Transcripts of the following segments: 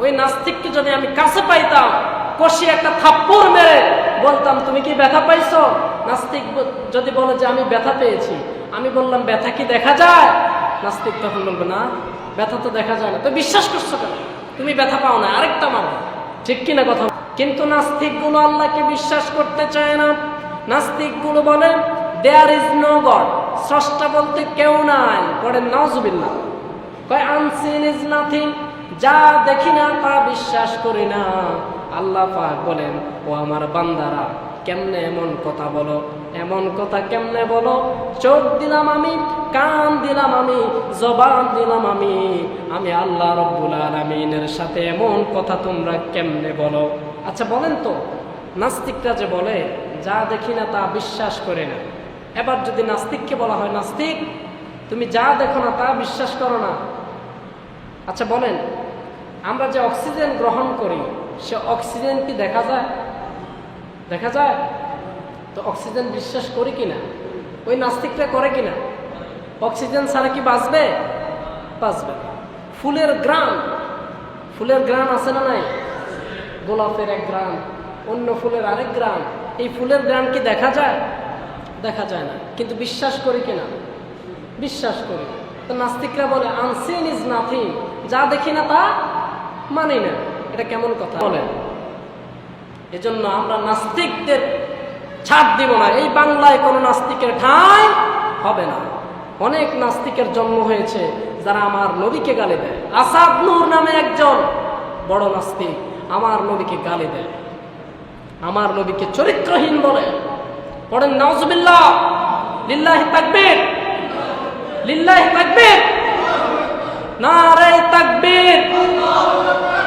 ওই নাস্তিককে যদি আমি কাছে পাইতাম, কষি একটা থাপ্পড় মেরে বলতাম, তুমি কি ব্যথা পাইছো? নাস্তিক যদি বলে যে আমি ব্যথা পেয়েছি, আমি বললাম ব্যথা কি দেখা যায়? নাস্তিক তখন বলবে না, ব্যথা তো দেখা যায় না। তো বিশ্বাস করছো কেন? তুমি ব্যথা পাও না, আরেকটা মারো। ঠিক কিনা কথা? কিন্তু নাস্তিকগুলো আল্লাহকে বিশ্বাস করতে চায় না। নাস্তিকগুলো বলে দেয়ার ইজ নো গড, স্রষ্টা বলতে কেউ নাই। পড়েন নাউজুবিল্লাহ। কয় আনসিন ইজ নাথিং, যা দেখি না তা বিশ্বাস করি না। আল্লাহ পাক বলেন, ও আমার বান্দারা, কেমনে এমন কথা বলো? এমন কথা কেমনে বলো? চোখ দিলাম আমি, কান দিলাম আমি, জবান দিলাম আমি আল্লাহ রব্বুল আলামিনের সাথে এমন কথা তোমরা কেমনে বলো? আচ্ছা বলেন তো, নাস্তিকরা যে বলে যা দেখি না তা বিশ্বাস করে না, এবার যদি নাস্তিককে বলা হয়, নাস্তিক তুমি যা দেখো না তা বিশ্বাস করো না, আচ্ছা বলেন, আমরা যে অক্সিজেন গ্রহণ করি সে অক্সিজেন কি দেখা যায়? দেখা যায়? তো অক্সিজেন বিশ্বাস করি কিনা? ওই নাস্তিকরা করে কিনা? অক্সিজেন ছাড়া কি বাঁচবে? বাঁচবে। ফুলের গ্রান, ফুলের গ্রান আছে না নাই? গোলাপের এক গ্রান, অন্য ফুলের আরেক গ্রান। এই ফুলের গ্রান কি দেখা যায়? দেখা যায় না, কিন্তু বিশ্বাস করি কিনা? বিশ্বাস করি। তো নাস্তিকরা বলে আনসিন ইজ নাথিং, যা দেখি না তা মানি না। এটা কেমন কথা বলেন? এজন্য আমরা নাস্তিকদের ছাড় দিব না। এই বাংলায় কোনো নাস্তিকের ঠাঁই হবে না। অনেক নাস্তিকের জন্ম হয়েছে যারা আমার নবীকে গালি দেয়। আসাদ নূর নামে একজন বড় নাস্তিক আমার নবীকে গালি দেয়, আমার নবীকে চরিত্রহীন বলে। পড়েন নাউজুবিল্লাহ। লিল্লাহি তাকবীর, লিল্লাহি তাকবীর, নারে তাকবীর,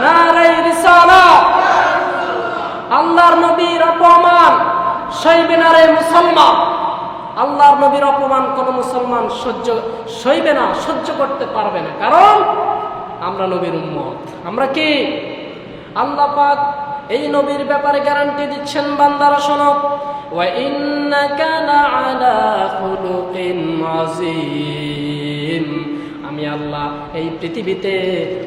নারে রিসালাত। আল্লাহর নবীর অপমান সইবে না রে মুসলমান। আল্লাহর নবীর অপমান কোন মুসলমান সইবে না, সহ্য করতে পারবে না। কারণ আমরা নবীর উম্মত। আমরা কি? আল্লাহ পাক এই নবীর ব্যাপারে গ্যারান্টি দিচ্ছেন, বান্দারা শোনো, ওয়া ইন্নাকা লাআলা খুলুকিন আযীম। আমি আল্লাহ এই পৃথিবীতে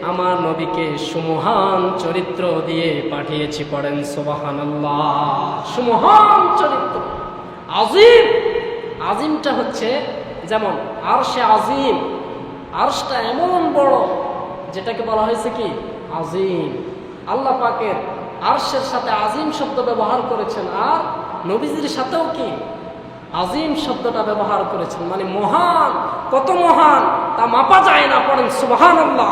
আমার নবীকে সুমহান চরিত্র দিয়ে পাঠিয়েছি। পড়েন সুবহানাল্লাহ। সুমহান চরিত্র, আযীম। আযীমটা হচ্ছে যেমন আরশে আযীম, আরশটা এমন বড় যেটাকে বলা হয়েছে কি আযীম। আল্লাহ পাকের আরশের সাথে আযীম শব্দ ব্যবহার করেছেন, আর নবীজির সাথেও কি আযীম শব্দটা ব্যবহার করেছেন, মানে মহান। কত মহান তা মাপা যায় না। পড়েন সুবহানাল্লাহ।